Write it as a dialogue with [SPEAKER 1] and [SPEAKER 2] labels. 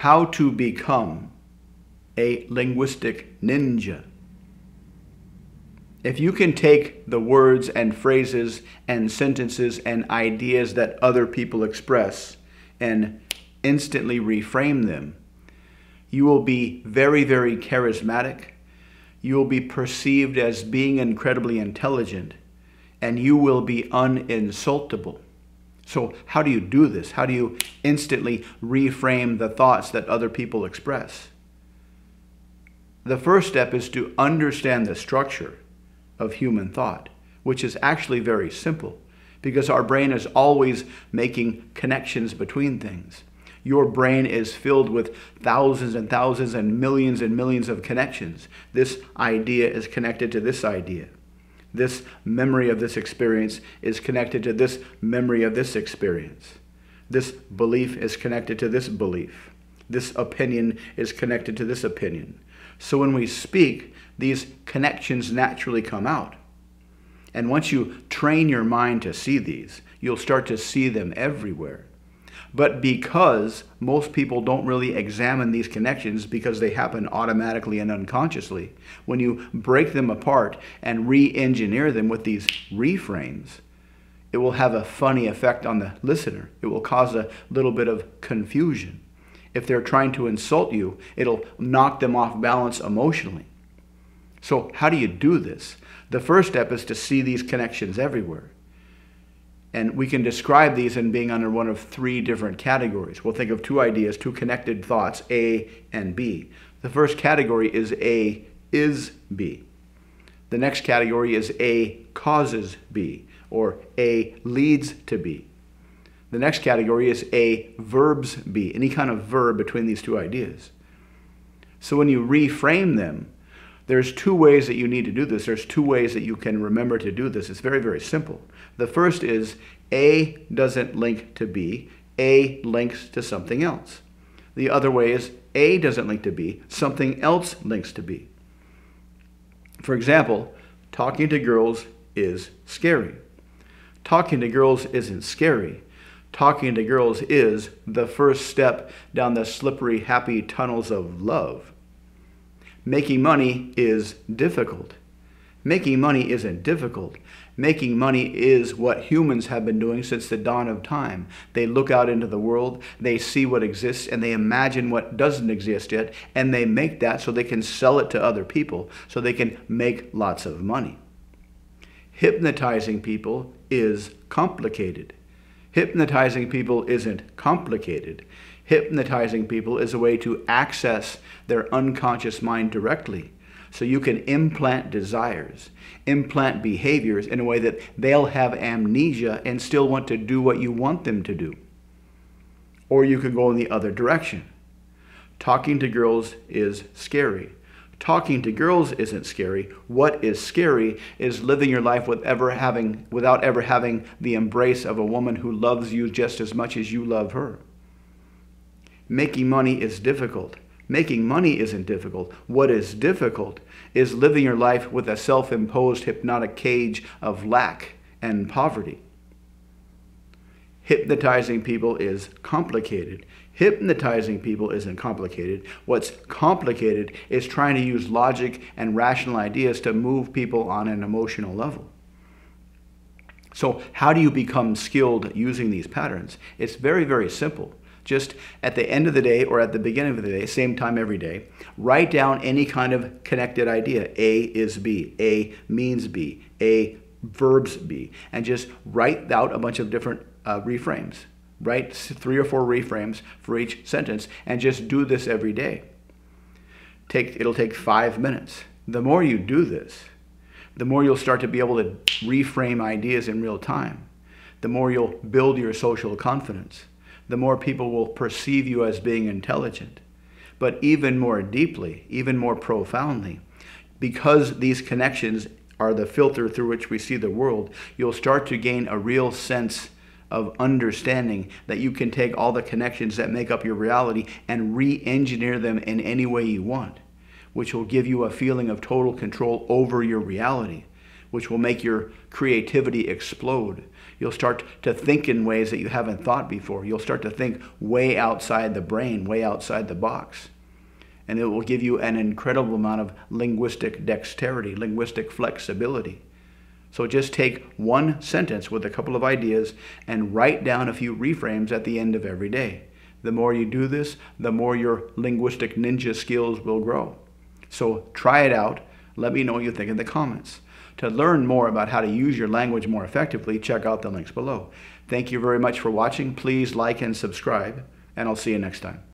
[SPEAKER 1] how to become a linguistic ninja. If you can take the words and phrases and sentences and ideas that other people express and instantly reframe them, you will be very, very charismatic. You will be perceived as being incredibly intelligent, and you will be uninsultable. So how do you do this? How do you instantly reframe the thoughts that other people express? The first step is to understand the structure of human thought, which is actually very simple because our brain is always making connections between things. Your brain is filled with thousands and thousands and millions of connections. This idea is connected to this idea. This memory of this experience is connected to this memory of this experience. This belief is connected to this belief. This opinion is connected to this opinion. So when we speak, these connections naturally come out. And once you train your mind to see these, you'll start to see them everywhere. But because most people don't really examine these connections because they happen automatically and unconsciously, when you break them apart and re-engineer them with these reframes, it will have a funny effect on the listener. It will cause a little bit of confusion. If they're trying to insult you, it'll knock them off balance emotionally. So how do you do this? The first step is to see these connections everywhere. And we can describe these in being under one of three different categories. We'll think of two ideas, two connected thoughts, A and B. The first category is A is B. The next category is A causes B, or A leads to B. The next category is A verbs B, any kind of verb between these two ideas. So when you reframe them, there's two ways that you need to do this. There's two ways that you can remember to do this. It's very, very simple. The first is A doesn't link to B. A links to something else. The other way is A doesn't link to B. Something else links to B. For example, talking to girls is scary. Talking to girls isn't scary. Talking to girls is the first step down the slippery, happy tunnels of love. Making money is difficult. Making money isn't difficult. Making money is what humans have been doing since the dawn of time. They look out into the world, they see what exists, and they imagine what doesn't exist yet, and they make that so they can sell it to other people, so they can make lots of money. Hypnotizing people is complicated. Hypnotizing people isn't complicated. Hypnotizing people is a way to access their unconscious mind directly. So you can implant desires, implant behaviors in a way that they'll have amnesia and still want to do what you want them to do. Or you could go in the other direction. Talking to girls is scary. Talking to girls isn't scary. What is scary is living your life without ever having the embrace of a woman who loves you just as much as you love her. Making money is difficult. Making money isn't difficult. What is difficult is living your life with a self-imposed hypnotic cage of lack and poverty. Hypnotizing people is complicated. Hypnotizing people isn't complicated. What's complicated is trying to use logic and rational ideas to move people on an emotional level. So how do you become skilled using these patterns? It's very, very simple. Just at the end of the day or at the beginning of the day, same time every day, write down any kind of connected idea. A is B. A means B. A verbs B. And just write out a bunch of different reframes. Write 3 or 4 reframes for each sentence and just do this every day. It'll take 5 minutes. The more you do this, the more you'll start to be able to reframe ideas in real time. The more you'll build your social confidence. The more people will perceive you as being intelligent. But even more deeply, even more profoundly, because these connections are the filter through which we see the world, you'll start to gain a real sense of understanding that you can take all the connections that make up your reality and re-engineer them in any way you want, which will give you a feeling of total control over your reality, which will make your creativity explode. You'll start to think in ways that you haven't thought before. You'll start to think way outside the brain, way outside the box. And it will give you an incredible amount of linguistic dexterity, linguistic flexibility. So just take one sentence with a couple of ideas and write down a few reframes at the end of every day. The more you do this, the more your linguistic ninja skills will grow. So try it out. Let me know what you think in the comments. To learn more about how to use your language more effectively, check out the links below. Thank you very much for watching. Please like and subscribe, and I'll see you next time.